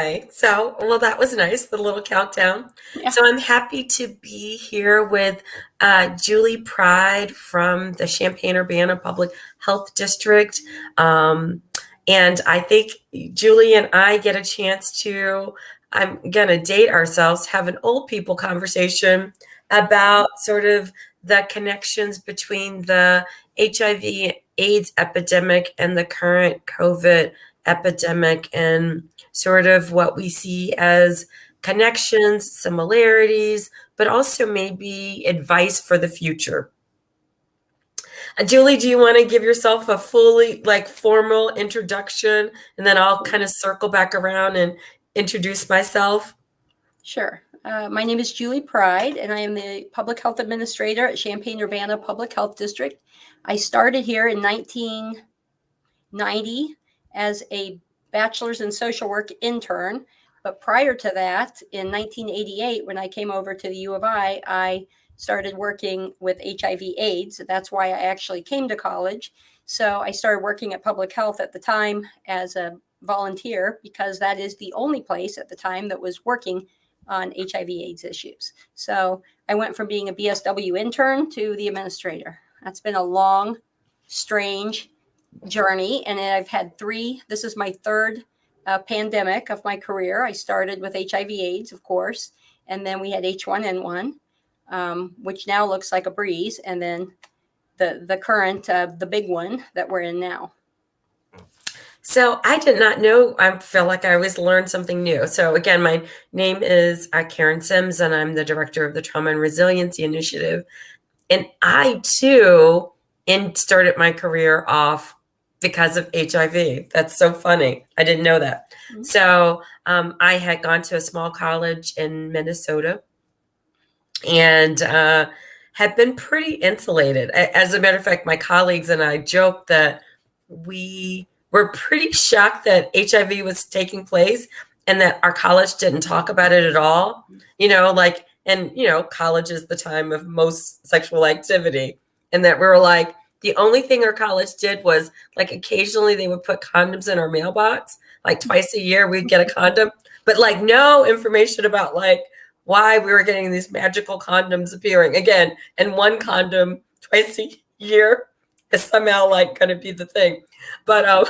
Okay. So, well, that was nice, the little countdown. Yeah. So I'm happy to be here with Julie Pryde from the Champaign-Urbana Public Health District. Um, and I think Julie and I get a chance to, I'm going to date ourselves, have an old people conversation about sort of the connections between the HIV AIDS epidemic and the current COVID epidemic, and sort of what we see as connections, similarities, but also maybe advice for the future. Julie, do you want to give yourself a fully formal introduction, and then I'll kind of circle back around and introduce myself? Sure. My name is Julie Pryde, and I am the Public Health Administrator at Champaign-Urbana Public Health District. I started here in 1990 as a bachelor's in social work intern. But prior to that, in 1988, when I came over to the U of I started working with HIV AIDS. That's why I actually came to college. So I started working at public health at the time as a volunteer, because that is the only place at the time that was working on HIV AIDS issues. So I went from being a BSW intern to the administrator. That's been a long, strange journey. And I've had this is my third pandemic of my career. I started with HIV AIDS, of course, and then we had H1N1, which now looks like a breeze. And then the current, the big one that we're in now. So I did not know. I feel like I always learn something new. So again, my name is Karen Sims, and I'm the director of the Trauma and Resiliency Initiative. And I too started my career off because of HIV. That's so funny. I didn't know that. Mm-hmm. So I had gone to a small college in Minnesota and had been pretty insulated. As a matter of fact, my colleagues and I joked that we were pretty shocked that HIV was taking place and that our college didn't talk about it at all. College is the time of most sexual activity. And that we were like, the only thing our college did was occasionally they would put condoms in our mailbox. Twice a year we'd get a condom, but no information about why we were getting these magical condoms appearing again. And one condom twice a year is somehow going to be the thing. But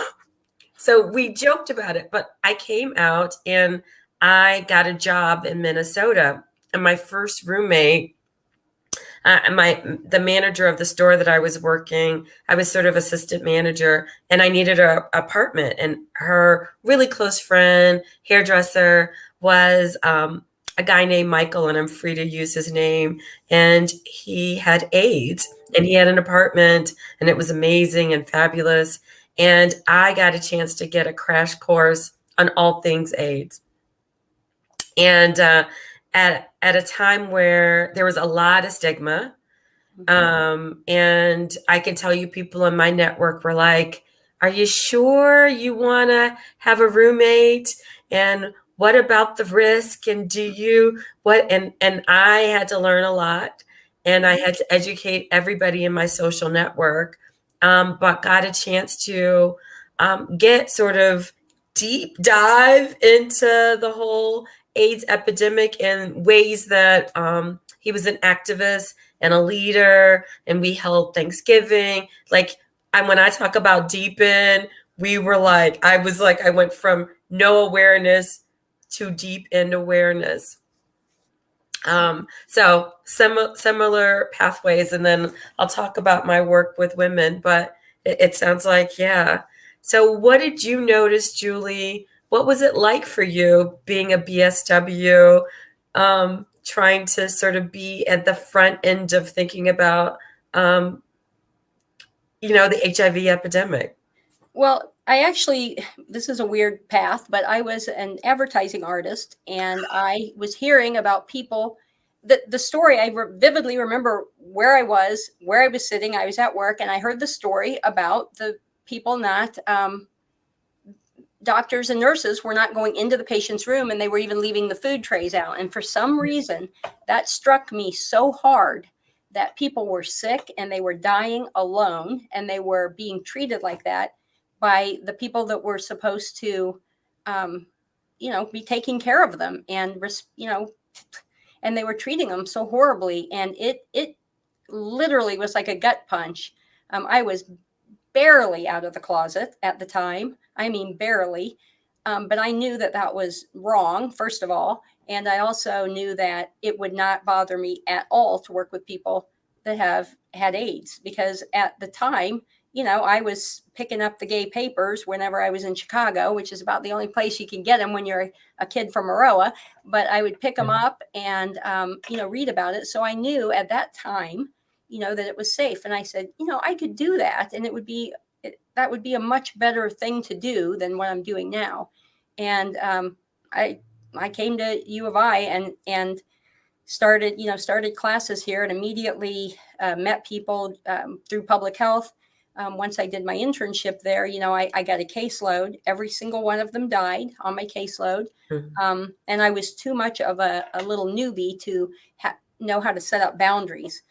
so we joked about it, but I came out and I got a job in Minnesota, and my first roommate, the manager of the store that I was working, I was sort of assistant manager, and I needed an apartment, and her really close friend, hairdresser, was a guy named Michael, and I'm free to use his name, and he had AIDS, and he had an apartment, and it was amazing and fabulous. And I got a chance to get a crash course on all things AIDS. And at a time where there was a lot of stigma, and I can tell you people in my network were like, are you sure you want to have a roommate? And what about the risk? And do you what? And I had to learn a lot, and I had to educate everybody in my social network. But got a chance to get sort of deep dive into the whole AIDS epidemic in ways that he was an activist and a leader, and we held Thanksgiving. When I talk about deep in, we were I went from no awareness to deep in awareness. So similar pathways, and then I'll talk about my work with women, but it sounds like, yeah. So what did you notice, Julie? What was it like for you being a BSW, trying to sort of be at the front end of thinking about, the HIV epidemic? Well, this is a weird path, but I was an advertising artist, and I was hearing about people. The story, I vividly remember where I was sitting. I was at work, and I heard the story about the people not, doctors and nurses were not going into the patient's room, and they were even leaving the food trays out. And for some reason, that struck me so hard, that people were sick and they were dying alone, and they were being treated like that by the people that were supposed to be taking care of them, and and they were treating them so horribly, and it literally was like a gut punch. I was barely out of the closet at the time. I mean, barely. But I knew that that was wrong, first of all. And I also knew that it would not bother me at all to work with people that have had AIDS, because at the time, I was picking up the gay papers whenever I was in Chicago, which is about the only place you can get them when you're a kid from Aroa. But I would pick them up and, read about it. So I knew at that time, that it was safe. And I said, I could do that. And that would be a much better thing to do than what I'm doing now. And I came to U of I and started classes here, and immediately met people through public health. Once I did my internship there, I got a caseload. Every single one of them died on my caseload. And I was too much of a little newbie to know how to set up boundaries.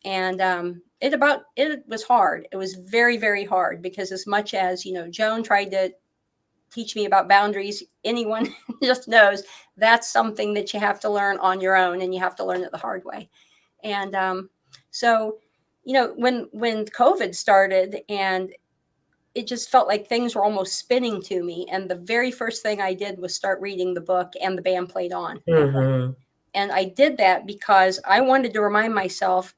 And it was hard. It was very, very hard, because as much as, Joan tried to teach me about boundaries, anyone just knows that's something that you have to learn on your own, and you have to learn it the hard way. And so, when COVID started, and it just felt like things were almost spinning to me. And the very first thing I did was start reading the book, and the band played on. Mm-hmm. And I did that because I wanted to remind myself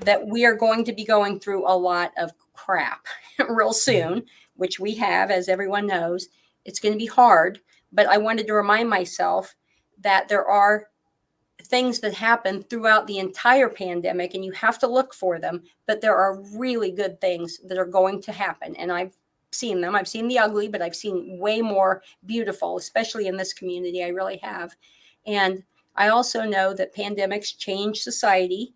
that we are going to be going through a lot of crap real soon, which we have, as everyone knows. It's going to be hard, but I wanted to remind myself that there are things that happen throughout the entire pandemic, and you have to look for them, but there are really good things that are going to happen. And I've seen them. I've seen the ugly, but I've seen way more beautiful, especially in this community. I really have. And I also know that pandemics change societies.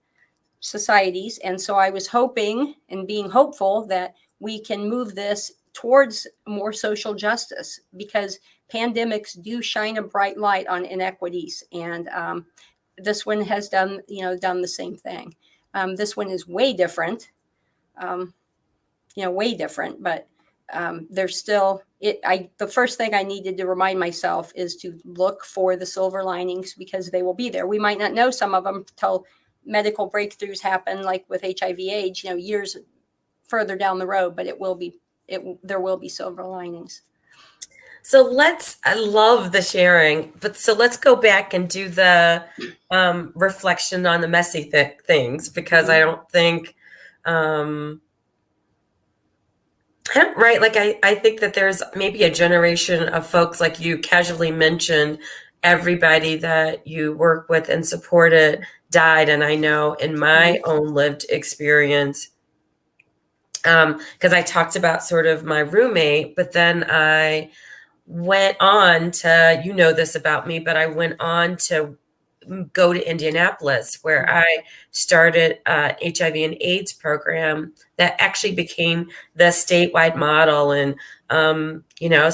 And so I was hoping and being hopeful that we can move this towards more social justice, because pandemics do shine a bright light on inequities. And this one has done the same thing. This one is way different, way different, but there's still the first thing I needed to remind myself is to look for the silver linings, because they will be there. We might not know some of them till medical breakthroughs happen, like with HIV AIDS, years further down the road, but there will be silver linings. So I love the sharing, but so let's go back and do the reflection on the messy things, because I don't think, right. Like I think that there's maybe a generation of folks, like you casually mentioned, everybody that you work with and supported died. And I know in my own lived experience, because I talked about sort of my roommate, but then I went on to, this about me, but I went on to go to Indianapolis, where I started an HIV and AIDS program that actually became the statewide model. And,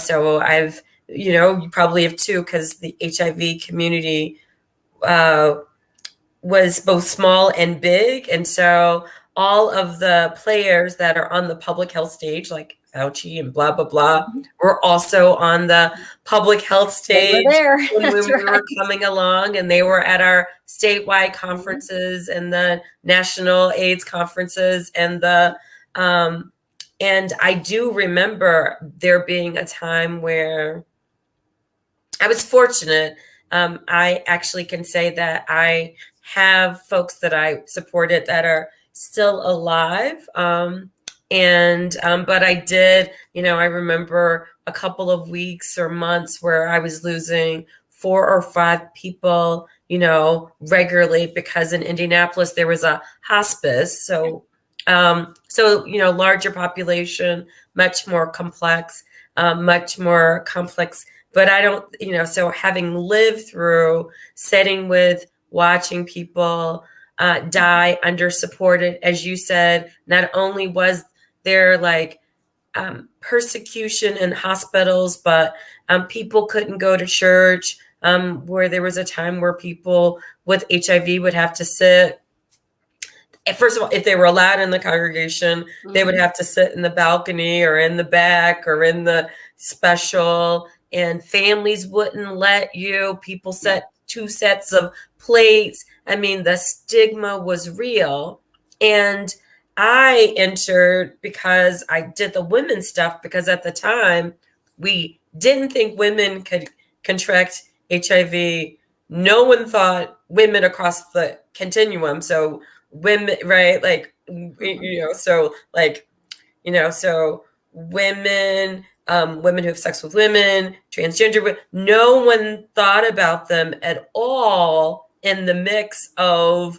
so I've, you probably have too, because the HIV community was both small and big. And so all of the players that are on the public health stage, like Fauci and blah, blah, blah, were also on the public health stage when we were coming along, and they were at our statewide conferences and the national AIDS conferences. And and I do remember there being a time where I was fortunate. I actually can say that I have folks that I supported that are still alive. But I did, I remember a couple of weeks or months where I was losing 4 or 5 people, regularly, because in Indianapolis there was a hospice. So, larger population, much more complex. But I don't, so having lived through sitting with, watching people die undersupported, as you said, not only was there persecution in hospitals, but people couldn't go to church, where there was a time where people with HIV would have to sit. First of all, if they were allowed in the congregation, they would have to sit in the balcony or in the back or in the special and families wouldn't let you. People set 2 sets of plates. I mean, the stigma was real. And I entered because I did the women's stuff, because at the time we didn't think women could contract HIV. No one thought women across the continuum. So women, right? Like, so like, so women, women who have sex with women, transgender, no one thought about them at all in the mix of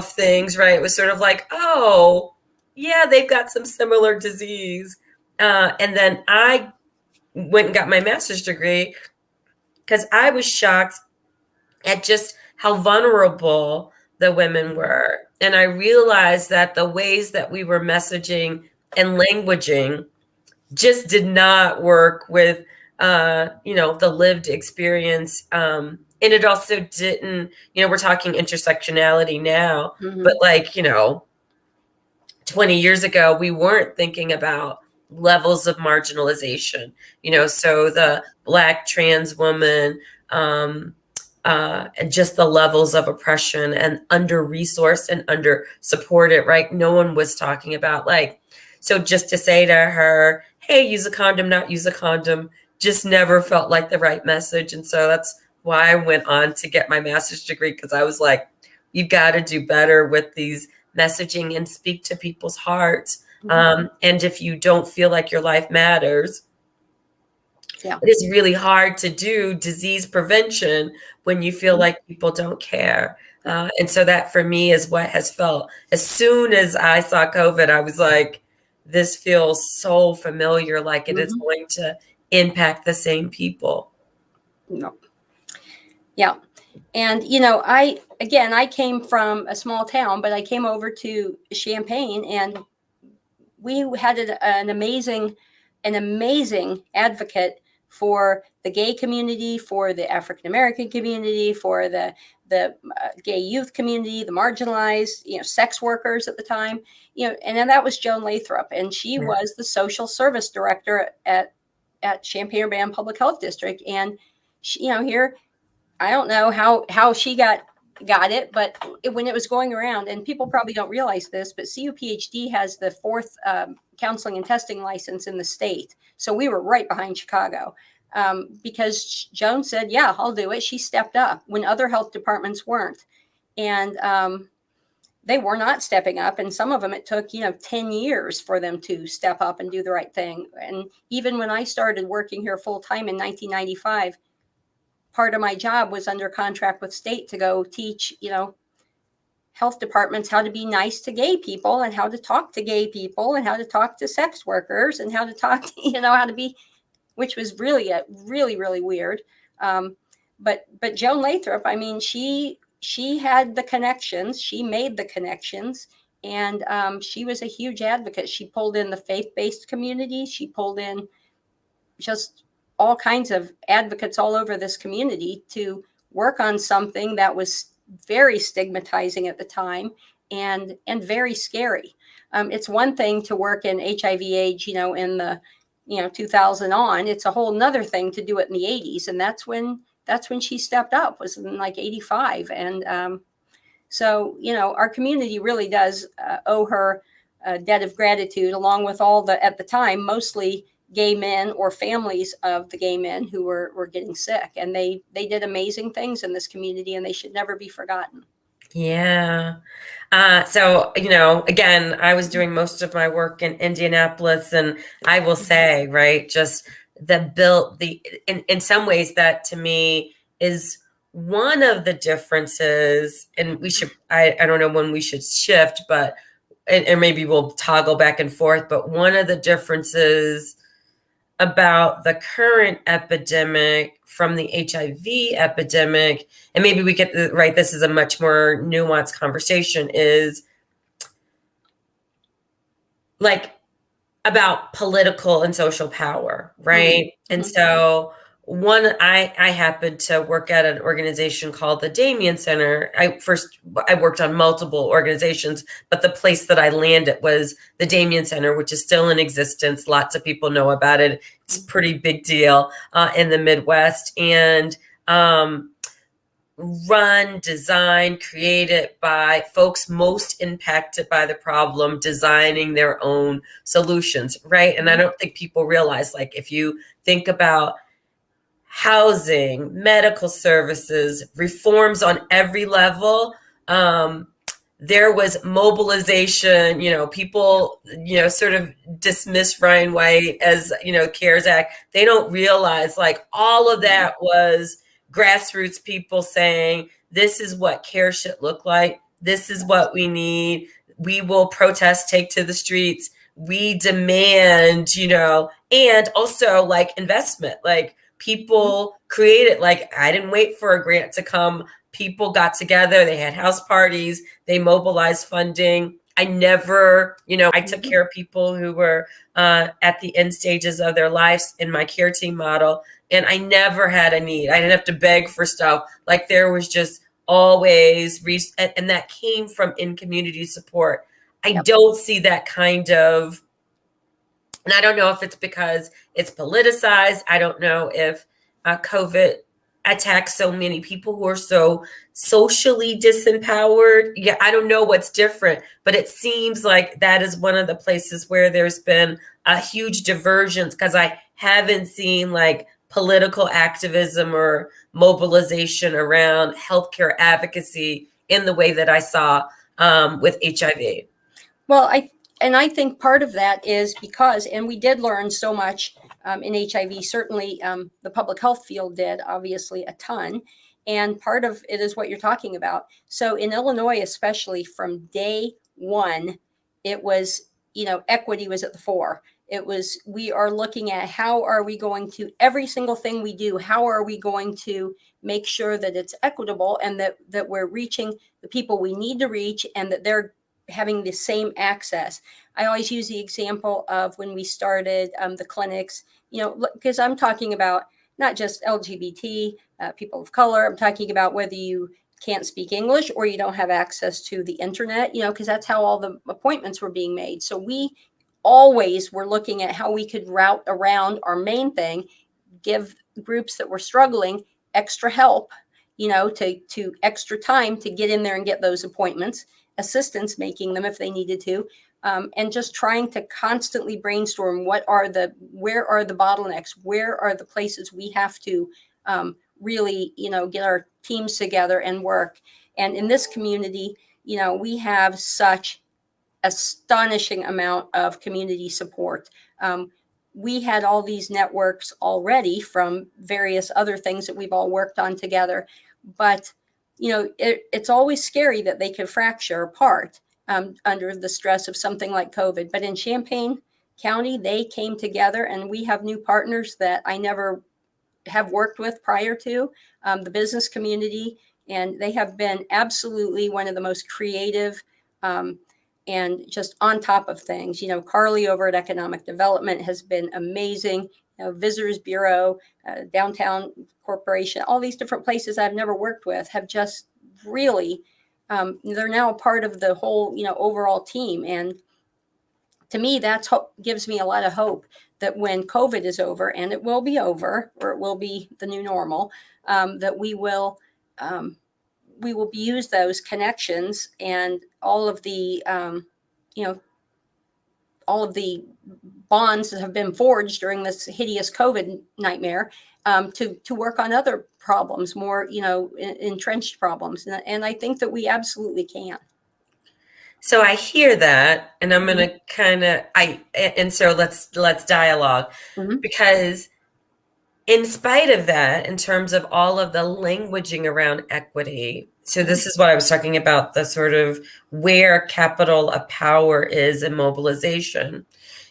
things, right? It was sort of like, oh, yeah, they've got some similar disease. And then I went and got my master's degree because I was shocked at just how vulnerable the women were. And I realized that the ways that we were messaging and languaging just did not work with, the lived experience. And it also didn't, we're talking intersectionality now, but 20 years ago, we weren't thinking about levels of marginalization, so the Black trans woman, and just the levels of oppression and under-resourced and under-supported, right? No one was talking about, so just to say to her, hey, use a condom, not use a condom, just never felt like the right message. And so that's why I went on to get my master's degree, because I was like, you've got to do better with these messaging and speak to people's hearts. And if you don't feel like your life matters, it is really hard to do disease prevention when you feel like people don't care. And so that for me is what has felt. As soon as I saw COVID, I was like, this feels so familiar, like it is going to impact the same people. No. Yeah. And, I came from a small town, but I came over to Champaign, and we had an amazing advocate for the gay community, for the African American community, for the gay youth community, the marginalized, sex workers at the time, and then that was Joan Lathrop, and she was the social service director at Champaign-Urbana Public Health District. And she, here, I don't know how she got it, but when it was going around, and people probably don't realize this, but CUPHD has the 4th counseling and testing license in the state. So we were right behind Chicago, because Joan said, yeah, I'll do it. She stepped up when other health departments weren't. And they were not stepping up. And some of them, it took, 10 years for them to step up and do the right thing. And even when I started working here full time in 1995, part of my job was under contract with state to go teach, health departments how to be nice to gay people, and how to talk to gay people, and how to talk to sex workers, and how to talk to, how to be, which was really really weird. But Joan Lathrop, I mean, she had the connections, she made the connections, and she was a huge advocate. She pulled in the faith-based community. She pulled in just all kinds of advocates all over this community to work on something that was very stigmatizing at the time, and very scary. It's one thing to work in HIV/AIDS, in the 2000 on. It's a whole nother thing to do it in the 80s, and that's when she stepped up, was in like 85. And so our community really does owe her a debt of gratitude, along with all the, at the time, mostly gay men or families of the gay men who were getting sick. And they did amazing things in this community, and they should never be forgotten. Yeah. So, again, I was doing most of my work in Indianapolis, and I will say, right, just in some ways that to me is one of the differences, and I don't know when we should shift, but, and maybe we'll toggle back and forth, but one of the differences about the current epidemic from the HIV epidemic, and maybe we get right, this is a much more nuanced conversation, is like about political and social power, right? And so I happened to work at an organization called the Damien Center. I worked on multiple organizations, but the place that I landed was the Damien Center, which is still in existence. Lots of people know about it. It's a pretty big deal in the Midwest, and run, designed, created by folks most impacted by the problem, designing their own solutions, right? And I don't think people realize, like, if you think about housing, medical services, reforms on every level. There was mobilization, people, sort of dismiss Ryan White as, CARES Act. They don't realize, like, all of that was grassroots people saying, this is what care should look like. This is what we need. We will protest, take to the streets. We demand, and also, like, investment, like, people created, like, I didn't wait for a grant to come. People got together, they had house parties, they mobilized funding. I never, I took care of people who were at the end stages of their lives in my care team model, and I never had a need. I didn't have to beg for stuff. Like, there was just always, and that came from in-community support. I don't see that kind of, and I don't know if it's because it's politicized. I don't know if COVID attacks so many people who are so socially disempowered. Yeah, I don't know what's different, but it seems like that is one of the places where there's been a huge divergence, because I haven't seen, like, political activism or mobilization around healthcare advocacy in the way that I saw with HIV. Well, I think part of that is because, and we did learn so much in HIV. Certainly, the public health field did, obviously, a ton. And part of it is what you're talking about. So in Illinois, especially from day one, it was, equity was at the fore. It was, we are looking at how are we going to, every single thing we do, how are we going to make sure that it's equitable, and that we're reaching the people we need to reach, and that they're having the same access. I always use the example of when we started the clinics, because I'm talking about not just LGBT, people of color. I'm talking about whether you can't speak English or you don't have access to the internet, because that's how all the appointments were being made. So we always were looking at how we could route around our main thing, give groups that were struggling extra help, to extra time to get in there and get those appointments, assistance making them if they needed to, and just trying to constantly brainstorm where are the bottlenecks, where are the places we have to really, get our teams together and work. And in this community, we have such astonishing amount of community support. We had all these networks already from various other things that we've all worked on together, but it's always scary that they could fracture apart under the stress of something like COVID. But in Champaign County, they came together, and we have new partners that I never have worked with prior to, the business community, and they have been absolutely one of the most creative and just on top of things. Carly over at Economic Development has been amazing. Visitors Bureau, Downtown Corporation, all these different places I've never worked with have just really, they're now a part of the whole, overall team. And to me, that's gives me a lot of hope that when COVID is over, and it will be over, or it will be the new normal, that we will use those connections and all of the, all of the bonds that have been forged during this hideous COVID nightmare, to work on other problems, more, entrenched problems. And I think that we absolutely can. So I hear that, and I'm going to and so let's dialogue, because in spite of that, in terms of all of the languaging around equity, so this is what I was talking about, the sort of where capital of power is in mobilization.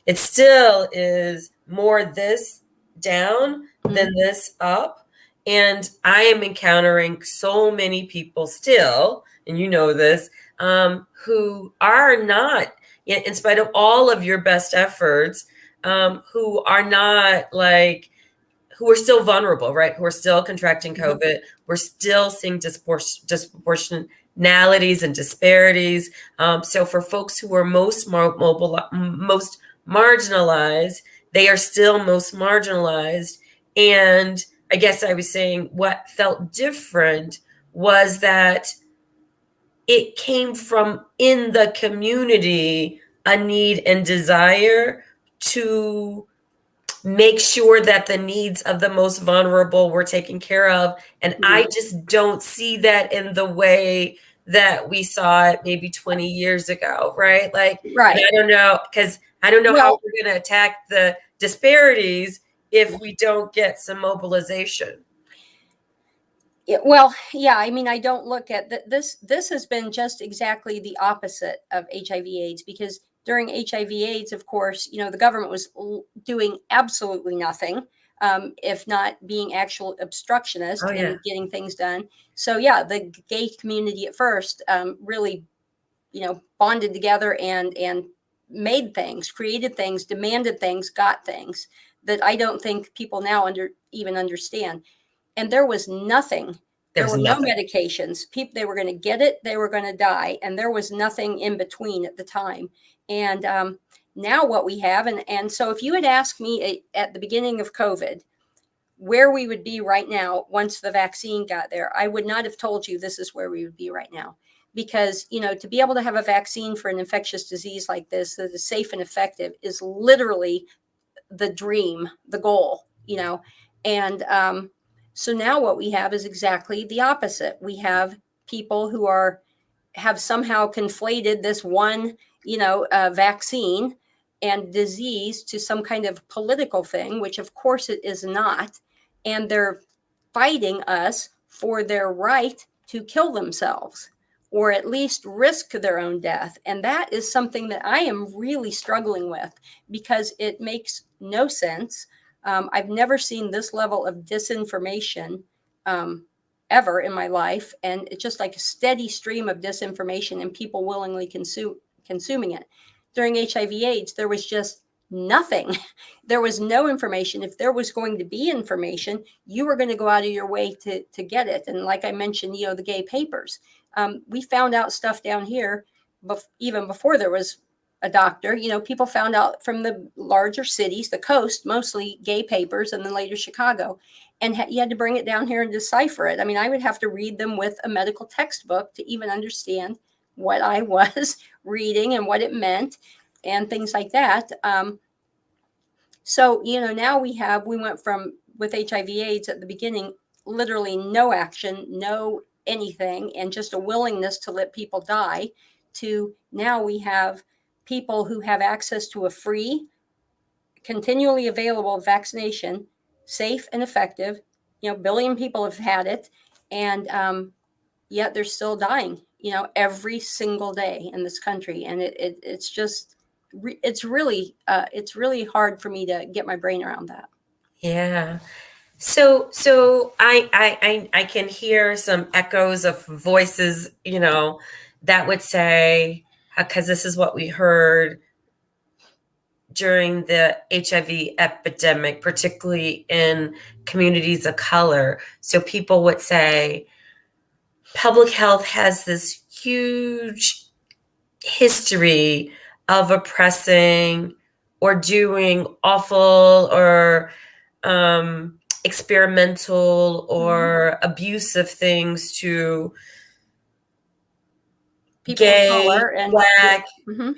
It still is more this down than this up. And I am encountering so many people still, and you know this, who are not, in spite of all of your best efforts, who are not, like, who are still vulnerable, right? Who are still contracting COVID. We're still seeing disproportionalities and disparities. So for folks who are most marginalized, they are still most marginalized. And I guess I was saying what felt different was that it came from in the community a need and desire to make sure that the needs of the most vulnerable were taken care of. And I just don't see that in the way that we saw it maybe 20 years ago, right? Like, Right. I don't know, because I don't know how we're going to attack the disparities if we don't get some mobilization. Well, yeah, I mean, I don't look at this. This has been just exactly the opposite of HIV/AIDS, because during HIV/AIDS, of course, the government was doing absolutely nothing, if not being actual obstructionist in getting things done. So yeah, the gay community at first really, bonded together and made things, created things, demanded things, got things that I don't think people now even understand. And there was nothing. There were no medications. People, they were going to get it, they were going to die, and there was nothing in between at the time. And now what we have, and so if you had asked me at the beginning of COVID where we would be right now once the vaccine got there, I would not have told you this is where we would be right now. Because, to be able to have a vaccine for an infectious disease like this that is safe and effective is literally the dream, the goal, and so now what we have is exactly the opposite. We have people who have somehow conflated this one, vaccine and disease to some kind of political thing, which of course it is not. And they're fighting us for their right to kill themselves or at least risk their own death. And that is something that I am really struggling with because it makes no sense. I've never seen this level of disinformation ever in my life. And it's just like a steady stream of disinformation and people willingly consuming it. During HIV/AIDS, there was just nothing. There was no information. If there was going to be information, you were going to go out of your way to get it. And like I mentioned, the gay papers. We found out stuff down here even before there was a doctor. People found out from the larger cities, the coast, mostly gay papers, and then later Chicago. And you had to bring it down here and decipher it. I mean, I would have to read them with a medical textbook to even understand what I was reading and what it meant and things like that. So, now we went from, with HIV/AIDS at the beginning, literally no action, no anything, and just a willingness to let people die, to now we have people who have access to a free, continually available vaccination, safe and effective. A billion people have had it, and yet they're still dying, every single day in this country. And it's just, it's really hard for me to get my brain around that. Yeah. So I can hear some echoes of voices, that would say, because this is what we heard during the HIV epidemic, particularly in communities of color. So people would say public health has this huge history of oppressing or doing awful or experimental or abusive things to people gay, of color and Black,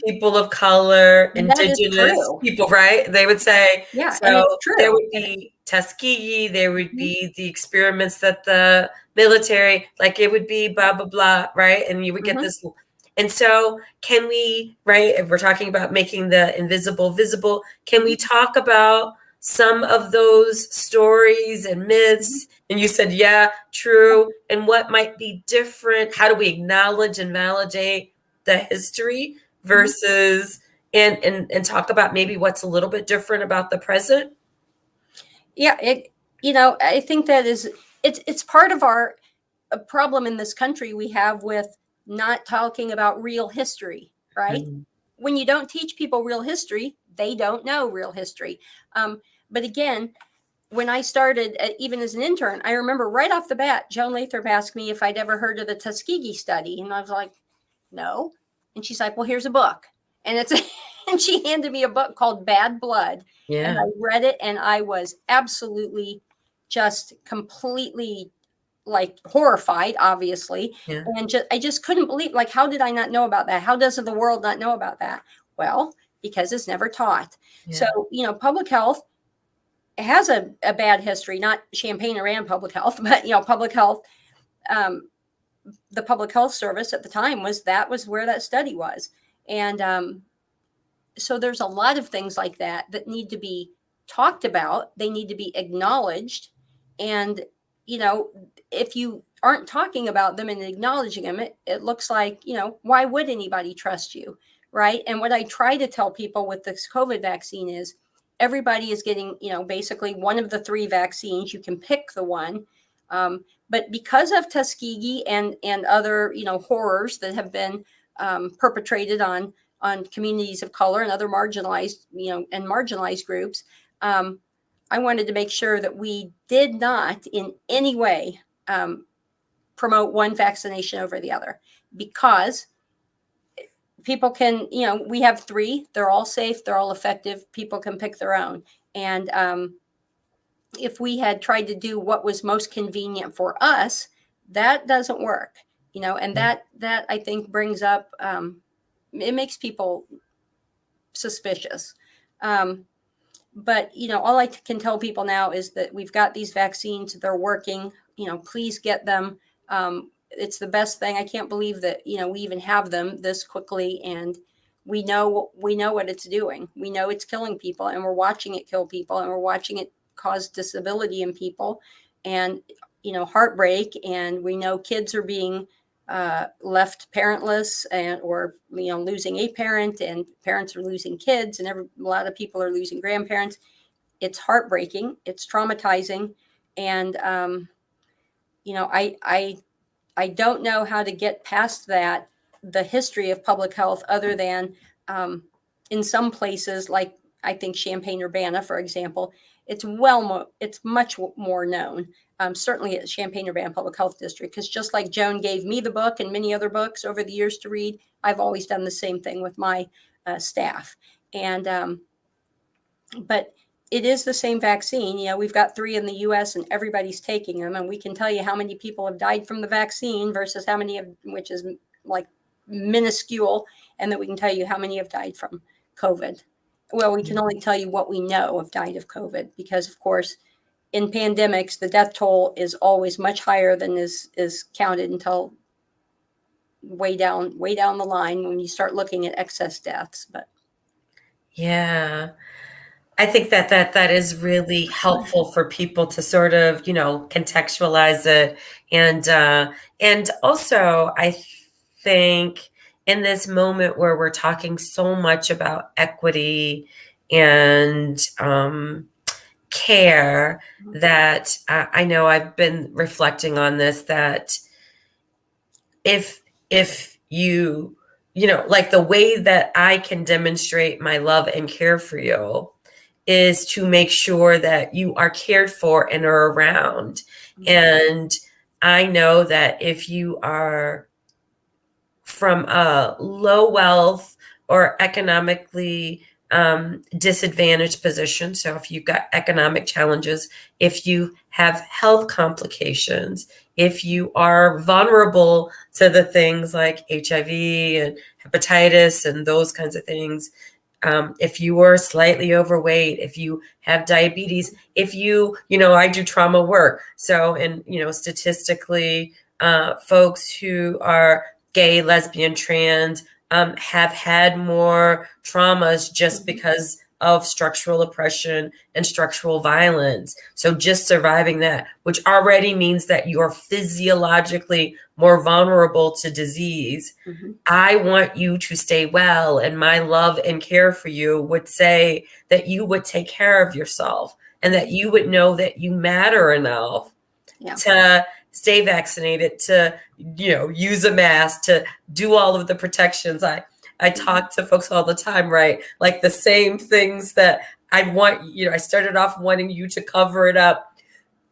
people of color, and Indigenous people, right? They would say, yeah, so and it's true. There would be Tuskegee, there would be the experiments that the military, like it would be blah, blah, blah, right? And you would get this. And so can we, right, if we're talking about making the invisible visible, can we talk about some of those stories and myths? And you said, yeah, true. And what might be different? How do we acknowledge and validate the history versus and talk about maybe what's a little bit different about the present? Yeah, I think that it's part of our problem in this country we have with not talking about real history, right? When you don't teach people real history, they don't know real history. But again, when I started, even as an intern, I remember right off the bat, Joan Lathrop asked me if I'd ever heard of the Tuskegee study. And I was like, no. And she's like, well, here's a book. And it's, and she handed me a book called Bad Blood. And Yeah. I read it and I was absolutely just completely like horrified, obviously. Yeah. And I just couldn't believe, like, how did I not know about that? How does the world not know about that? Well, because it's never taught. Yeah. So, public health has a bad history, not Champaign-Urbana public health, but, public health, the public health service at the time was where that study was. And so there's a lot of things like that need to be talked about. They need to be acknowledged. And, if you aren't talking about them and acknowledging them, it looks like, why would anybody trust you? Right. And what I try to tell people with this COVID vaccine is everybody is getting, basically one of the 3 vaccines. You can pick the one. But because of Tuskegee and other, horrors that have been perpetrated on communities of color and other marginalized, and marginalized groups, I wanted to make sure that we did not in any way promote one vaccination over the other, because people can, we have 3, they're all safe, they're all effective, people can pick their own. And if we had tried to do what was most convenient for us, that doesn't work, and that I think brings up, it makes people suspicious. But, all I can tell people now is that we've got these vaccines, they're working, please get them. It's the best thing. I can't believe that, we even have them this quickly, and we know what it's doing. We know it's killing people, and we're watching it kill people, and we're watching it cause disability in people and, heartbreak. And we know kids are being left parentless or losing a parent, and parents are losing kids, and a lot of people are losing grandparents. It's heartbreaking. It's traumatizing. And, I don't know how to get past that, the history of public health, other than in some places, like I think Champaign-Urbana, for example, it's much more known. Certainly at Champaign-Urbana Public Health District, because just like Joan gave me the book and many other books over the years to read, I've always done the same thing with my staff. And but it is the same vaccine. We've got 3 in the U.S. and everybody's taking them, and we can tell you how many people have died from the vaccine versus how many which is like minuscule, and that we can tell you how many have died from COVID. Well, we can only tell you what we know have died of COVID, because of course, in pandemics, the death toll is always much higher than is counted until way down the line when you start looking at excess deaths. But Yeah. I think that is really helpful for people to sort of, contextualize it. And also I think in this moment where we're talking so much about equity and care, that I know I've been reflecting on this, that if you, like the way that I can demonstrate my love and care for you is to make sure that you are cared for and are around. And I know that if you are from a low wealth or economically disadvantaged position, so if you've got economic challenges, if you have health complications, if you are vulnerable to the things like HIV and hepatitis and those kinds of things, if you are slightly overweight, if you have diabetes, if I do trauma work. So, and, statistically, folks who are gay, lesbian, trans, have had more traumas just because of structural oppression and structural violence. So just surviving that, which already means that you're physiologically more vulnerable to disease. I want you to stay well, and my love and care for you would say that you would take care of yourself, and that you would know that you matter enough to stay vaccinated, to use a mask, to do all of the protections. I talk to folks all the time, right? Like the same things that I started off wanting you to cover it up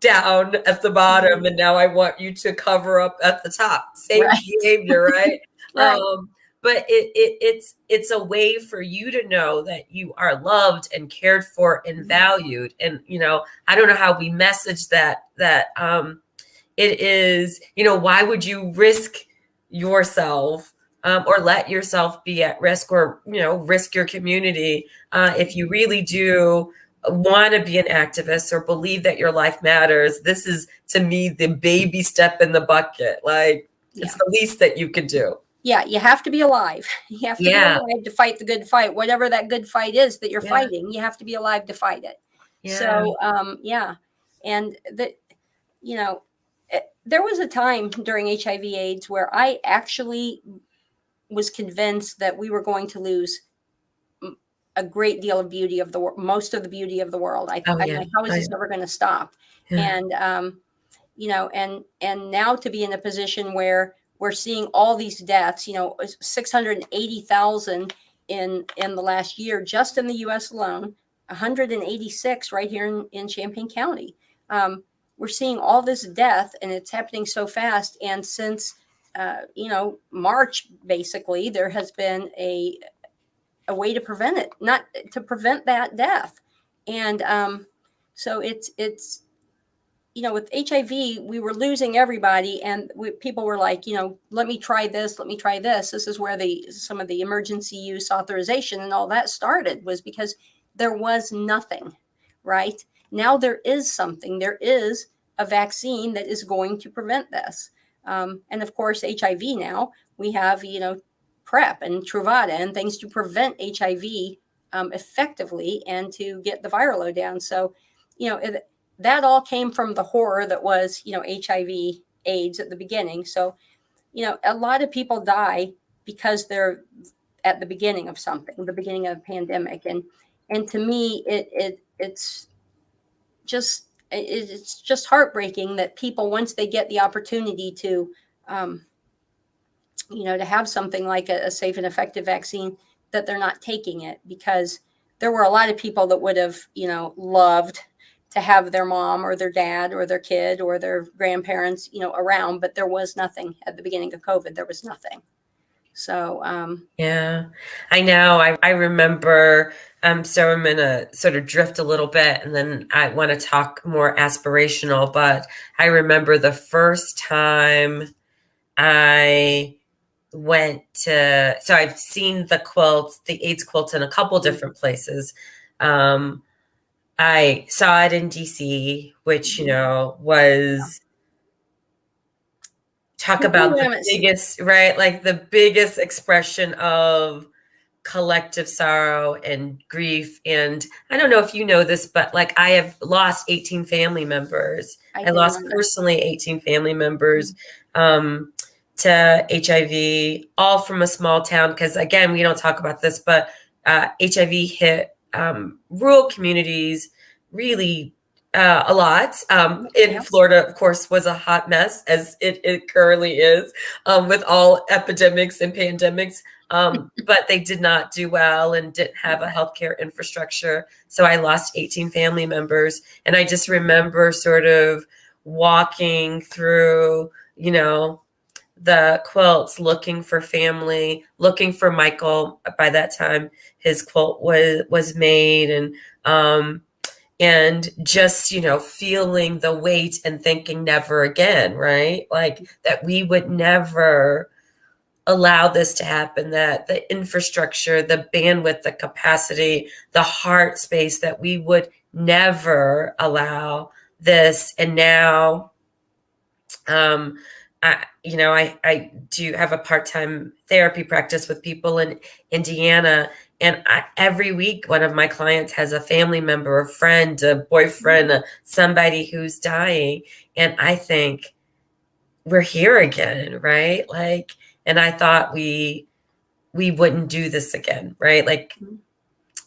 down at the bottom, and now I want you to cover up at the top. Same behavior, right? Right. But it's a way for you to know that you are loved and cared for and valued. And I don't know how we message that it is, why would you risk yourself or let yourself be at risk, or risk your community if you really do want to be an activist or believe that your life matters. This is, to me, the baby step in the bucket. Like, it's the least that you could do. Yeah, you have to be alive. You have to be alive to fight the good fight, whatever that good fight is that you're fighting. You have to be alive to fight it. So, and there was a time during HIV/AIDS where I actually was convinced that we were going to lose a great deal of beauty of the most of the beauty of the world. I'm like, how is this never going to stop? And and now to be in a position where we're seeing all these deaths, 680,000 in the last year, just in the U.S. alone, 186 right here in Champaign County. We're seeing all this death, and it's happening so fast. And since March, basically, there has been a way to prevent it, not to prevent that death. And so it's with HIV, we were losing everybody, and people were like, let me try this, let me try this. This is where some of the emergency use authorization and all that started, was because there was nothing. Right now, there is something. There is a vaccine that is going to prevent this. And of course, HIV now, we have PrEP and Truvada and things to prevent HIV effectively and to get the viral load down. So, that all came from the horror that was, HIV AIDS at the beginning. So, a lot of people die because they're at the beginning of something, the beginning of a pandemic. And to me, it's just heartbreaking that people, once they get the opportunity to, to have something like a safe and effective vaccine, that they're not taking it, because there were a lot of people that would have, loved to have their mom or their dad or their kid or their grandparents, around, but there was nothing at the beginning of COVID. There was nothing. So, I know. I remember, so I'm going to sort of drift a little bit, and then I want to talk more aspirational, but I remember the first time I went to, so I've seen the quilt, the AIDS quilt, in a couple different places. I saw it in DC, which, was, talk about the biggest, right? Like the biggest expression of collective sorrow and grief. And I don't know if you know this, but like, I have lost 18 family members. I lost personally 18 family members to HIV, all from a small town. Because again, we don't talk about this, but HIV hit rural communities really a lot. In Florida, of course, was a hot mess, as it currently is, with all epidemics and pandemics. But they did not do well and didn't have a healthcare infrastructure. So I lost 18 family members. And I just remember sort of walking through, the quilts, looking for family, looking for Michael. By that time, his quilt was made, and just, feeling the weight and thinking never again, right? Like that we would never allow this to happen, that the infrastructure, the bandwidth, the capacity, the heart space, that we would never allow this. And now, I do have a part-time therapy practice with people in Indiana. And every week, one of my clients has a family member, a friend, a boyfriend, somebody who's dying. And I think we're here again, right? Like, and I thought we wouldn't do this again, right? Like,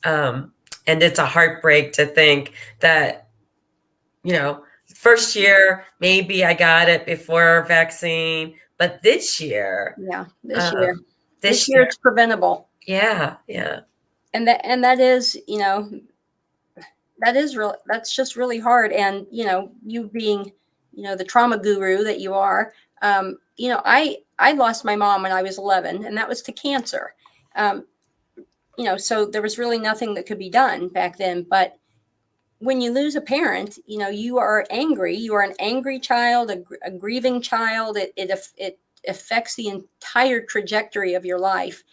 and it's a heartbreak to think that, first year, maybe I got it before vaccine, but this year, this year it's preventable. Yeah. And that is, that is real. That's just really hard. And, you being, the trauma guru that you are, I lost my mom when I was 11, and that was to cancer. Um, so there was really nothing that could be done back then. But when you lose a parent, you are angry. You are an angry child, a grieving child. It affects the entire trajectory of your life.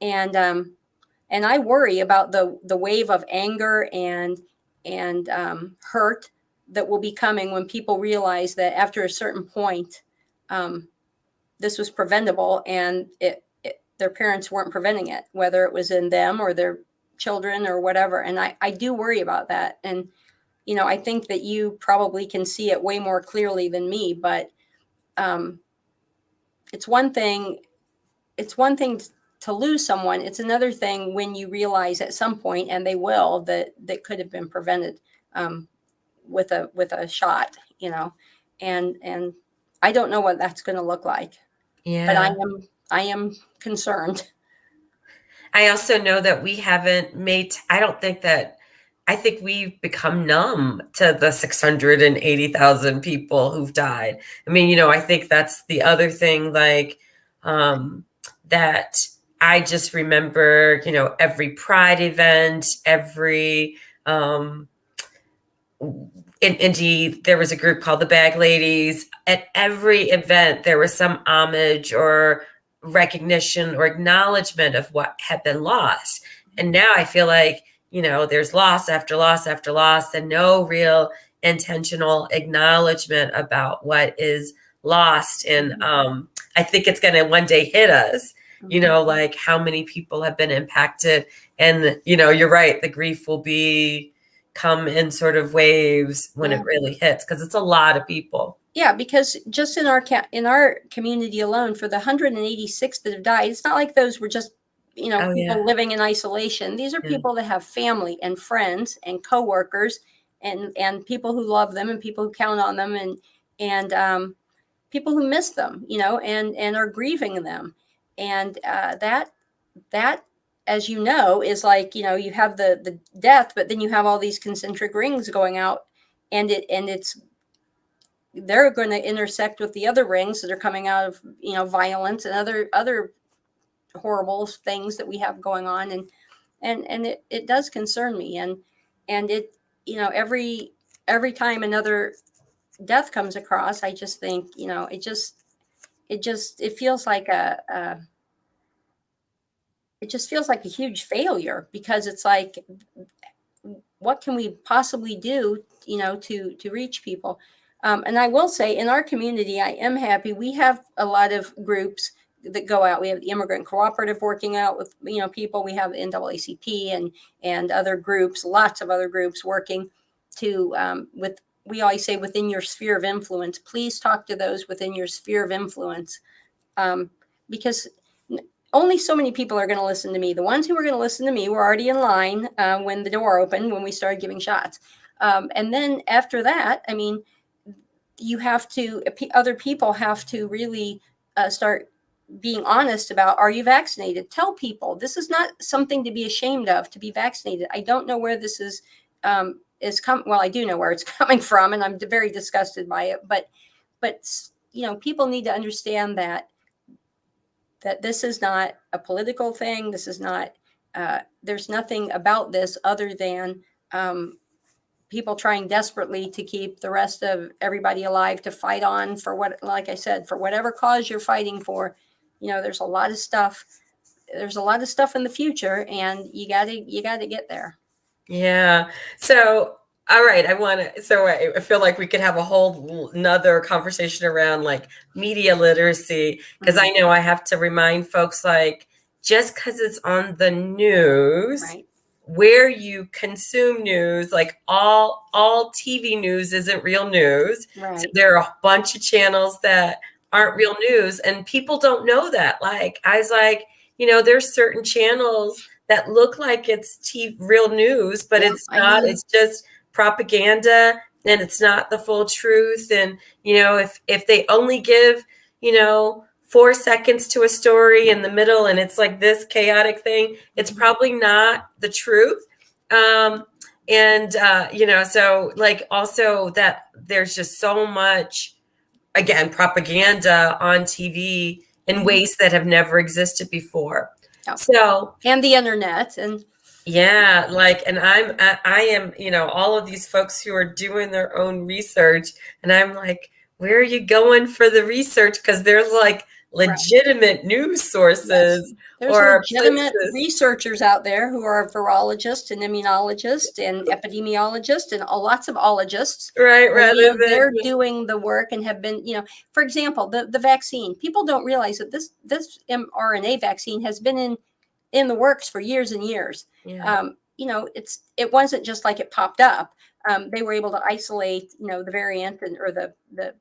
And I worry about the wave of anger and hurt that will be coming when people realize that after a certain point, um, this was preventable, and their parents weren't preventing it, whether it was in them or their children or whatever. And I do worry about that. And I think that you probably can see it way more clearly than me. But um, it's one thing. It's one thing to lose someone. It's another thing when you realize at some point, and they will, that could have been prevented um, with a shot. And I don't know what that's going to look like, but Yeah. I am concerned. I also know that we haven't made, I think we've become numb to the 680,000 people who've died. I mean, I think that's the other thing, like, that I just remember, every Pryde event, in Indy, there was a group called the Bag Ladies. At every event, there was some homage or recognition or acknowledgement of what had been lost. And now I feel like, there's loss after loss after loss, and no real intentional acknowledgement about what is lost. And I think it's going to one day hit us, like how many people have been impacted. And, you're right, the grief will come in sort of waves when it really hits, because it's a lot of people. Yeah, because just in our community alone, for the 186 that have died, it's not like those were just people living in isolation. These are people that have family and friends and coworkers and people who love them and people who count on them and people who miss them, and are grieving them. And that as you know, is like, you have the death, but then you have all these concentric rings going out, and they're going to intersect with the other rings that are coming out of, violence and other horrible things that we have going on. And it does concern me. And it, every time another death comes across, I just think, it feels like it just feels like a huge failure, because it's like, what can we possibly do, to reach people? And I will say, in our community, I am happy. We have a lot of groups that go out. We have the Immigrant Cooperative working out with, people. We have the NAACP and other groups, lots of other groups working with, we always say, within your sphere of influence. Please talk to those within your sphere of influence, because only so many people are going to listen to me. The ones who were going to listen to me were already in line when the door opened, when we started giving shots. And then after that, I mean, other people have to really start being honest about, are you vaccinated? Tell people this is not something to be ashamed of, to be vaccinated. I don't know where this is well, I do know where it's coming from, and I'm very disgusted by it. But people need to understand that this is not a political thing. This is not, there's nothing about this other than people trying desperately to keep the rest of everybody alive, to fight on for like I said, for whatever cause you're fighting for. There's a lot of stuff. There's a lot of stuff in the future, and you gotta get there. Yeah. So, all right. I feel like we could have a whole another conversation around like media literacy, because I know I have to remind folks, like, just because it's on the news, Right. where you consume news, like all TV news isn't real news. Right. So there are a bunch of channels that aren't real news, and people don't know that. Like, I was like, there's certain channels that look like it's real news, but it's not. It's just propaganda, and it's not the full truth. And if they only give 4 seconds to a story in the middle, and it's like this chaotic thing, it's probably not the truth. And, so like also that there's just so much, again, propaganda on TV in ways that have never existed before. Yeah. So, and the internet and yeah, like, and I am, all of these folks who are doing their own research, and I'm like, where are you going for the research? Because there's like legitimate news sources yes, there's or legitimate places. researchers out there who are virologists and immunologists and epidemiologists and lots of ologists. Right, And rather than, they're doing the work and have been, for example, the vaccine. People don't realize that this mRNA vaccine has been in the works for years and years. yeah, It wasn't just like it popped up. They were able to isolate, the variant or the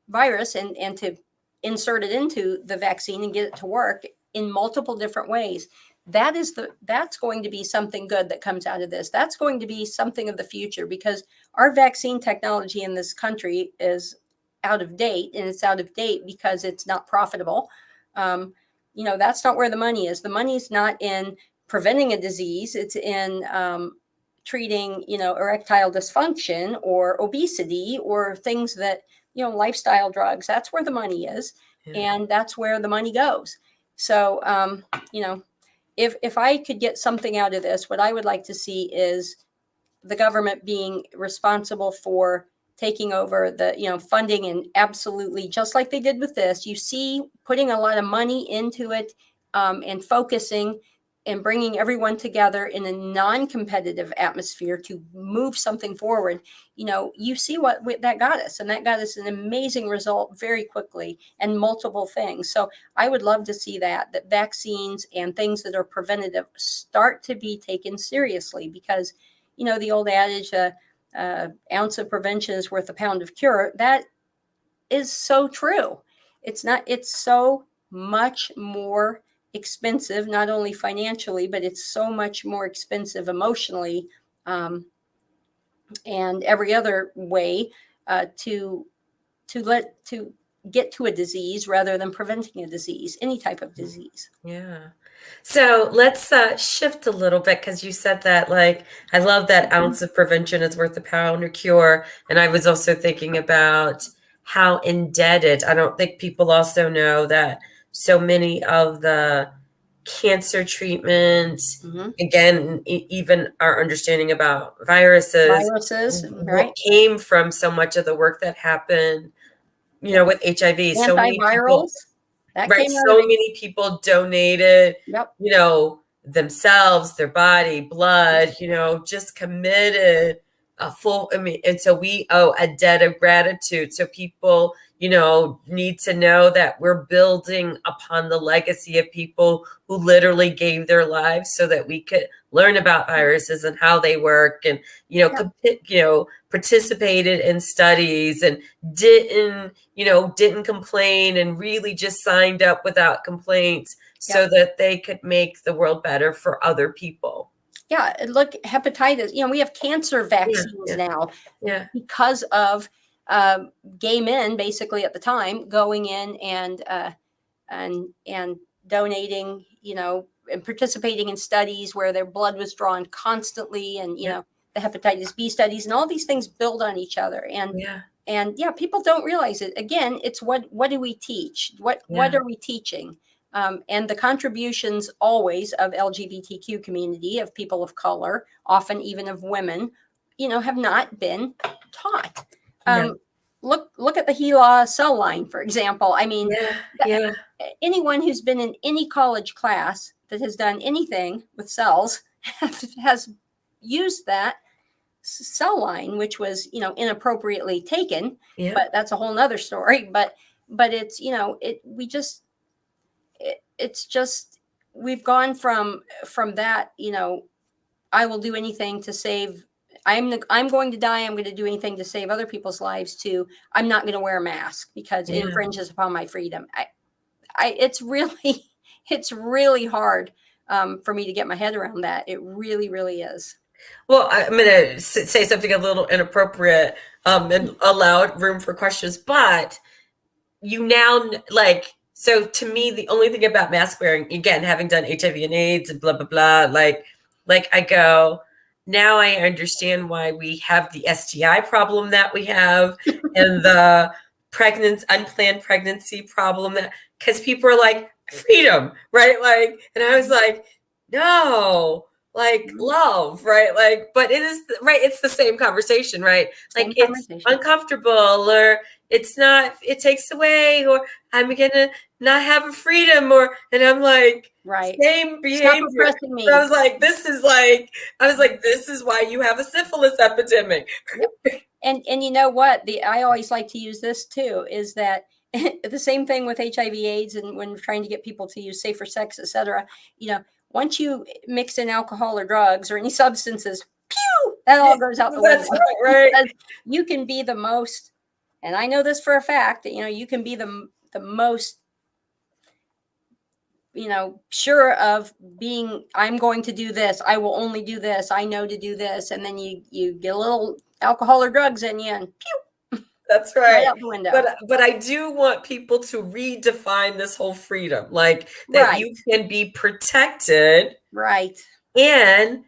virus and to insert it into the vaccine and get it to work in multiple different ways. That's going to be something good that comes out of this. That's going to be something of the future, because our vaccine technology in this country is out of date, and it's out of date because it's not profitable. That's not where the money is. The money's not in preventing a disease. It's in treating, erectile dysfunction or obesity or things that, lifestyle drugs. That's where the money is, yeah, and that's where the money goes. So, if I could get something out of this, what I would like to see is the government being responsible for taking over the funding, and absolutely just like they did with this, you see, putting a lot of money into it, and focusing and bringing everyone together in a non-competitive atmosphere to move something forward. You see what that got us, and that got us an amazing result very quickly and multiple things. So I would love to see that vaccines and things that are preventative start to be taken seriously, because the old adage, ounce of prevention is worth a pound of cure. That is so true. It's so much more expensive, not only financially, but it's so much more expensive emotionally, and every other way, to get to a disease rather than preventing a disease, any type of disease. yeah. So let's shift a little bit, because you said that, like, I love that ounce of prevention is worth a pound of cure. And I was also thinking about how indebted, I don't think people also know that so many of the cancer treatments, again, even our understanding about viruses, Viruses, what right? came from so much of the work that happened, Yep. with HIV. So many people, Antivirals, that right? came out of So it. many people donated, Yep. themselves, their body, blood, just committed a full, and so we owe a debt of gratitude. So people, need to know that we're building upon the legacy of people who literally gave their lives so that we could learn about viruses and how they work, and, participated in studies and didn't complain, and really just signed up without complaints so that they could make the world better for other people. Yeah, look, hepatitis. We have cancer vaccines now Yeah. because of gay men, basically at the time, going in and donating, and participating in studies where their blood was drawn constantly, and the hepatitis B studies, and all these things build on each other. And people don't realize it. Again, it's what do we teach? What are we teaching? And the contributions always of LGBTQ community, of people of color, often even of women, have not been taught. Look at the HeLa cell line, for example. I mean, anyone who's been in any college class that has done anything with cells has used that cell line, which was inappropriately taken. But that's a whole nother story. But it's it's just, we've gone from that, I will do anything to save, I'm going to die, I'm going to do anything to save other people's lives, to I'm not going to wear a mask because it infringes upon my freedom. It's really it's really hard for me to get my head around that. It really, really is. Well, I'm going to say something a little inappropriate, and allow room for questions, but so to me, the only thing about mask wearing, again, having done HIV and AIDS and blah, blah, blah, like I go, now I understand why we have the STI problem that we have and the unplanned pregnancy problem, that because people are like freedom, right? Like, and I was like, no, like love, right? Like, but it is right. It's the same conversation, right? Like Same it's conversation. uncomfortable, or it's not, it takes away, or I'm gonna not have a freedom, or, and I'm like, Right. same Stop behavior. oppressing me. So I was like, this is why you have a syphilis epidemic. Yep. And you know what? I always like to use this too, is that the same thing with HIV AIDS, and when we're trying to get people to use safer sex, etc. Once you mix in alcohol or drugs or any substances, pew, that all goes out the window. That's right. Because you can be the most, and I know this for a fact, that you can be the most sure of being, I'm going to do this, I will only do this, I know to do this, and then you get a little alcohol or drugs in you and pew, That's right right. out the window. But I do want people to redefine this whole freedom, like that Right. you can be protected Right. and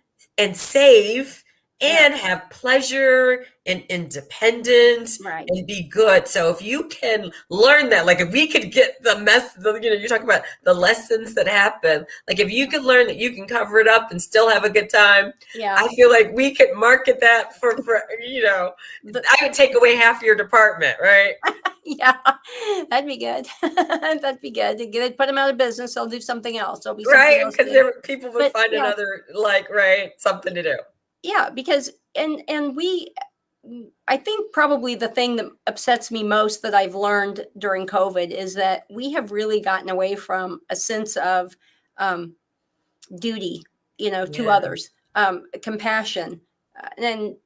safe Yeah. and have pleasure and independence Right. and be good. So if you can learn that, like if we could get you're talking about the lessons that happen, like if you could learn that you can cover it up and still have a good time, Yeah. I feel like we could market that for I would take away half your department, right? Yeah, that'd be good. That'd be good. They'd put them out of business. They'll do something else. There'll be something Right, else to because do. people would But find another, like, right, something to do. yeah, because I think probably the thing that upsets me most that I've learned during COVID is that we have really gotten away from a sense of um, duty, to Yeah. others, compassion, and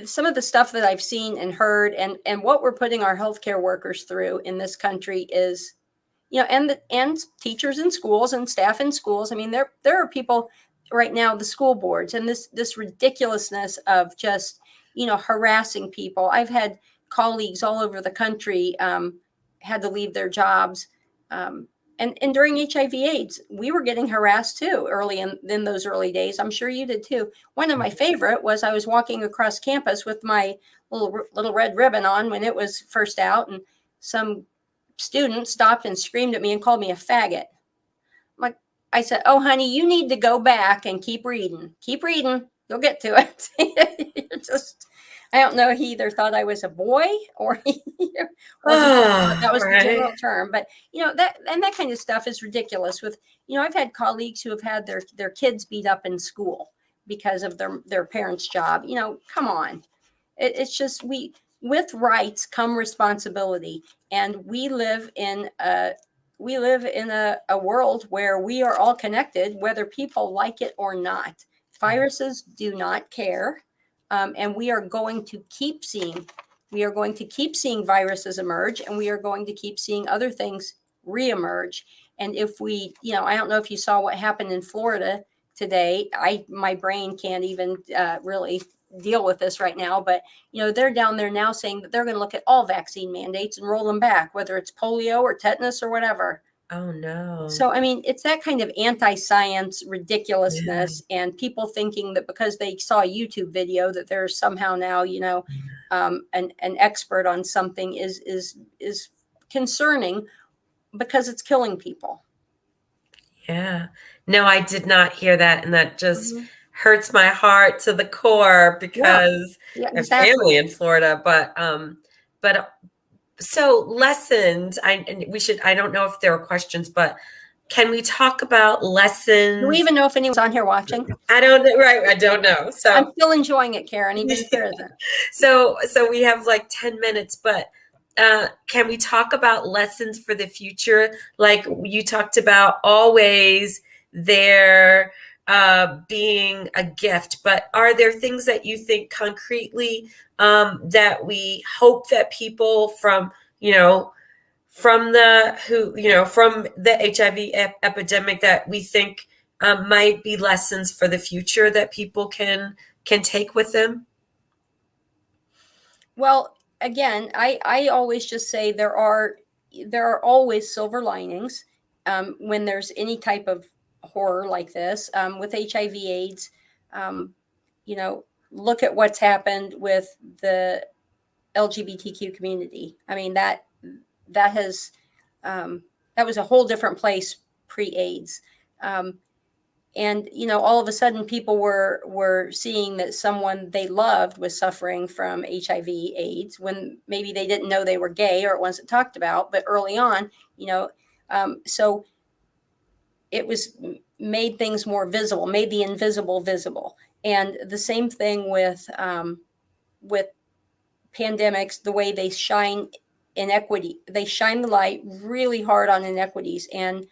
some of the stuff that I've seen and heard, and what we're putting our healthcare workers through in this country is, and teachers in schools and staff in schools. I mean, there are people right now, the school boards, and this ridiculousness of just harassing people. I've had colleagues all over the country had to leave their jobs. And during HIV/AIDS, we were getting harassed too early in those early days. I'm sure you did too. One of my favorite was I was walking across campus with my little red ribbon on when it was first out, and some student stopped and screamed at me and called me a faggot. Like, I said, "Oh, honey, you need to go back and keep reading. Keep reading. You'll get to it." Just, I don't know. He either thought I was a boy or he just thought that was the Right. general term. But that kind of stuff is ridiculous. I've had colleagues who have had their kids beat up in school because of their parents' job. Come on. It's just, with rights come responsibility, and we live in a world where we are all connected, whether people like it or not. Viruses do not care, and we are going to keep seeing viruses emerge, and we are going to keep seeing other things reemerge. And if I don't know if you saw what happened in Florida today. My brain can't even really deal with this right now, but they're down there now saying that they're going to look at all vaccine mandates and roll them back, whether it's polio or tetanus or whatever. Oh no. So, I mean, it's that kind of anti-science Yeah. ridiculousness, and people thinking that because they saw a YouTube video that they're somehow now, an expert on something is concerning because it's killing people. Yeah. No, I did not hear that, and that just Mm-hmm. hurts my heart to the core Yeah, because yeah, I have family exactly. in Florida. But so lessons. I don't know if there are questions, but can we talk about Do we lessons? even know if anyone's on here watching? I don't know. Right. I don't know. I'm So still enjoying it, Karen, even if there isn't. so we have like 10 minutes, but can we talk about lessons for the future? Like you talked about always there being a gift, but are there things that you think concretely that we hope that people from the HIV epidemic that we think might be lessons for the future that people can take with them? Well, again, I always just say there are always silver linings when there's any type of horror like this with HIV/AIDS. Um, look at what's happened with the LGBTQ community. I mean, that has that was a whole different place pre-AIDS. And all of a sudden people were seeing that someone they loved was suffering from HIV AIDS when maybe they didn't know they were gay or it wasn't talked about, but early on, so it was made things more visible, made the invisible visible. And the same thing with pandemics, the way they shine inequity, they shine the light really hard on inequities, and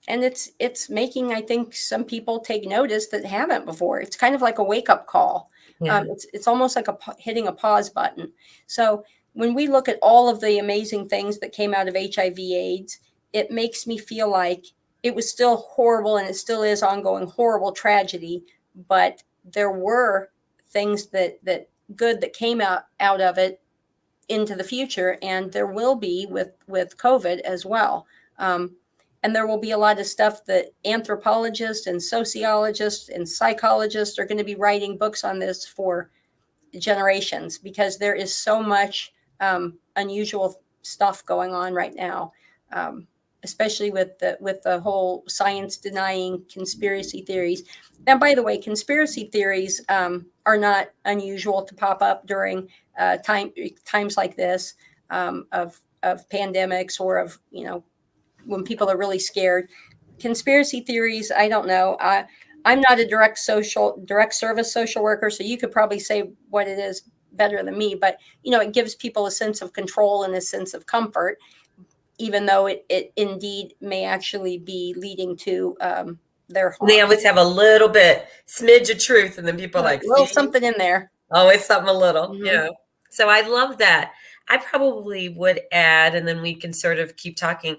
it's making, I think, some people take notice that haven't before. It's kind of like a wake up call. Yeah. It's almost like hitting a pause button. So when we look at all of the amazing things that came out of HIV/AIDS, it makes me feel like it was still horrible, and it still is ongoing horrible tragedy. But there were things that good that came out of it into the future, and there will be with COVID as well. And there will be a lot of stuff that anthropologists and sociologists and psychologists are going to be writing books on this for generations, because there is so much unusual stuff going on right now, especially with the whole science denying conspiracy theories. And by the way, conspiracy theories are not unusual to pop up during times like this, of pandemics, or of when people are really scared. Conspiracy theories, I don't know. I'm not a direct service social worker, so you could probably say what it is better than me. But it gives people a sense of control and a sense of comfort, even though it indeed may actually be leading to their harm. They always have a little bit smidge of truth, and then people are like, a little see? Something in there. Always something a little. Mm-hmm. Yeah. So I love that. I probably would add, and then we can sort of keep talking.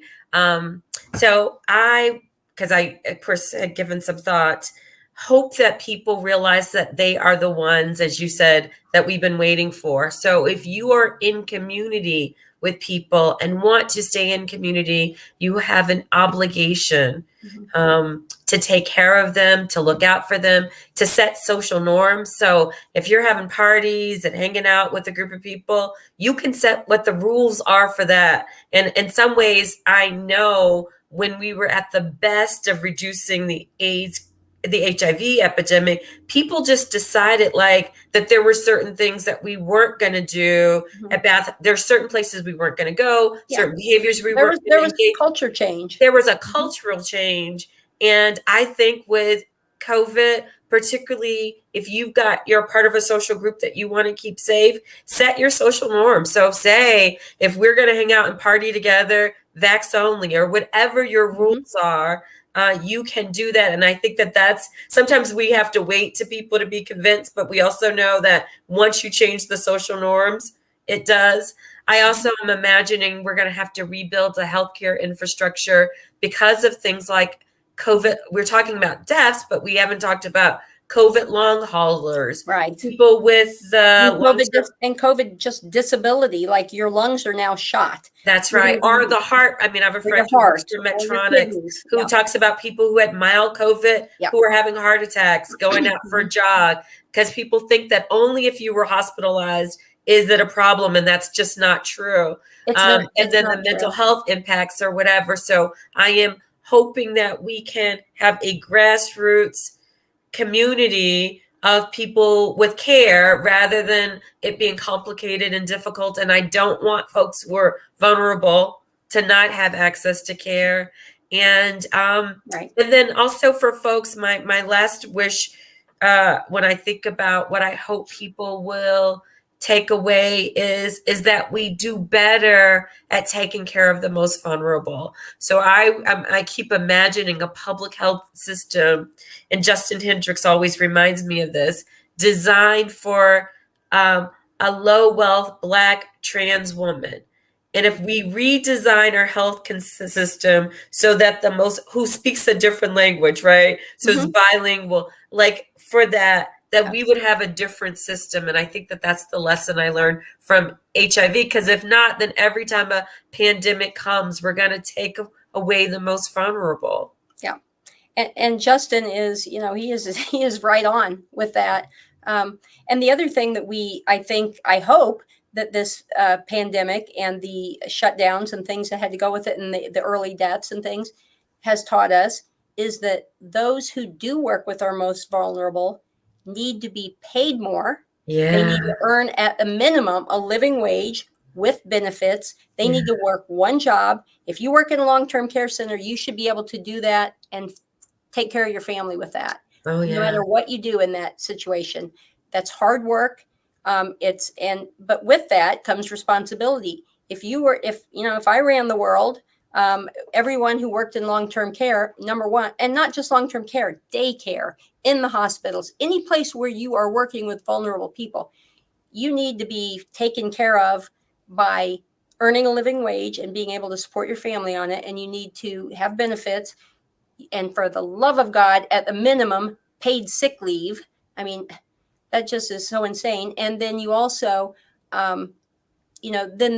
So because I, of course, had given some thought, hope that people realize that they are the ones, as you said, that we've been waiting for. So if you are in community with people and want to stay in community, you have an obligation to take care of them, to look out for them, to set social norms. So if you're having parties and hanging out with a group of people, you can set what the rules are for that. And in some ways, I know when we were at the best of reducing the HIV epidemic, people just decided that there were certain things that we weren't going to do at Bath. There's certain places we weren't going to go, certain behaviors we weren't there was culture change. There was a cultural change. And I think with COVID, particularly if you're part of a social group that you want to keep safe, set your social norms. So say if we're going to hang out and party together, vax only, or whatever your rules are, you can do that. And I think that's sometimes we have to wait to people to be convinced, but we also know that once you change the social norms, it does. I also am imagining we're going to have to rebuild the healthcare infrastructure because of things like COVID. We're talking about deaths, but we haven't talked about COVID long haulers, right? People with COVID just disability, like your lungs are now shot. That's right. Or the heart. I mean, I have a friend who works for Medtronic who talks about people who had mild COVID who are having heart attacks, going out for a jog, because people think that only if you were hospitalized is it a problem, and that's just not true. And then the mental health impacts or whatever. So I am hoping that we can have a grassroots community of people with care rather than it being complicated and difficult. And I don't want folks who are vulnerable to not have access to care. And and then also for folks, my last wish, when I think about what I hope people will take away is that we do better at taking care of the most vulnerable. So I keep imagining a public health system, and Justin Hendricks always reminds me of this, designed for a low wealth Black trans woman. And if we redesign our health system so that who speaks a different language, right? So it's bilingual, for that we would have a different system. And I think that's the lesson I learned from HIV, because if not, then every time a pandemic comes, we're going to take away the most vulnerable. Yeah. And Justin is, he is right on with that. And the other thing that I hope that this pandemic and the shutdowns and things that had to go with it, and the early deaths and things, has taught us is that those who do work with our most vulnerable need to be paid more. They need to earn at a minimum a living wage with benefits. They need to work one job. If you work in a long-term care center, you should be able to do that and take care of your family with that. Oh, no matter what you do in that situation. That's hard work. But with that comes responsibility. If I ran the world, everyone who worked in long-term care, number one, and not just long-term care, daycare, in the hospitals, any place where you are working with vulnerable people, you need to be taken care of by earning a living wage and being able to support your family on it. And you need to have benefits. And for the love of God, at the minimum, paid sick leave. I mean, that just is so insane. And then you also, then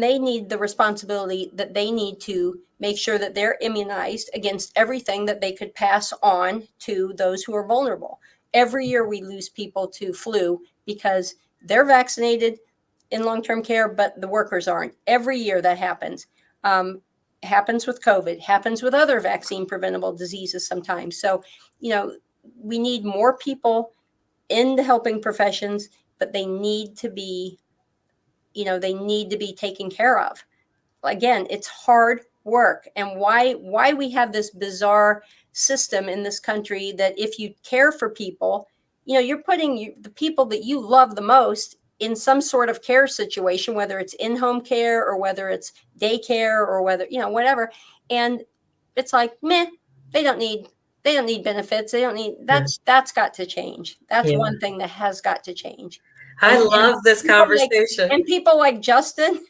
they need the responsibility that they need to make sure that they're immunized against everything that they could pass on to those who are vulnerable. Every year we lose people to flu because they're vaccinated in long-term care, but the workers aren't. Every year that happens. Happens with COVID, happens with other vaccine preventable diseases sometimes. So, we need more people in the helping professions, but they need to be taken care of. Again, it's hard work. And why we have this bizarre system in this country that if you care for people, you're putting the people that you love the most in some sort of care situation, whether it's in-home care or whether it's daycare or whether, whatever. And it's like, meh, they don't need benefits. They don't need, that's got to change. That's one thing that has got to change. I love this conversation. And people like Justin,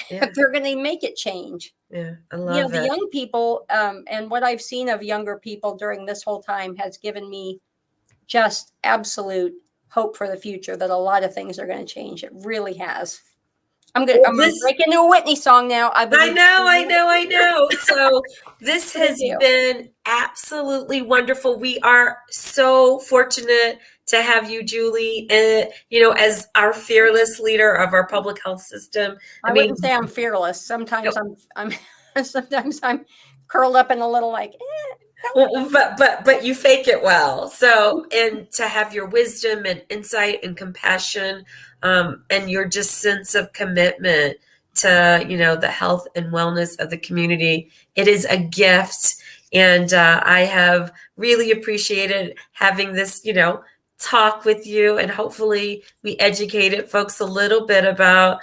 they're going to make it change. Yeah, I love it. The young people, and what I've seen of younger people during this whole time has given me just absolute hope for the future that a lot of things are going to change. It really has. I'm going to break into a Whitney song now. I know. So this has been absolutely wonderful. We are so fortunate to have you, Julie, as our fearless leader of our public health system. I wouldn't say I'm fearless. Sometimes sometimes I'm curled up in a little like, but you fake it well. So, and to have your wisdom and insight and compassion, and your just sense of commitment to, the health and wellness of the community, it is a gift. And I have really appreciated having this, talk with you, and hopefully we educated folks a little bit about,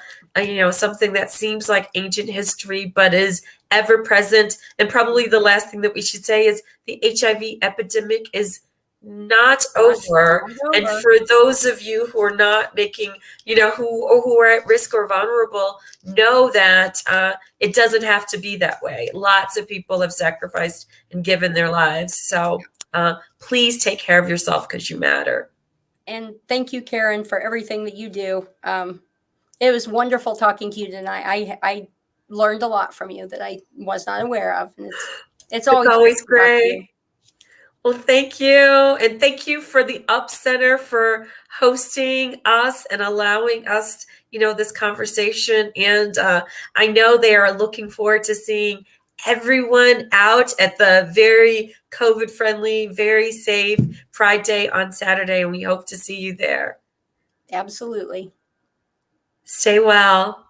something that seems like ancient history, but is ever present. And probably the last thing that we should say is the HIV epidemic is not over. And for those of you who are not making, who are at risk or vulnerable, know that it doesn't have to be that way. Lots of people have sacrificed and given their lives. So please take care of yourself because you matter. And thank you, Karen, for everything that you do. It was wonderful talking to you tonight. I learned a lot from you that I was not aware of. And it's always great. Well, thank you. And thank you for the Up Center for hosting us and allowing us, this conversation. And I know they are looking forward to seeing everyone out at the very COVID-friendly, very safe Pryde Day on Saturday. And we hope to see you there. Absolutely. Stay well.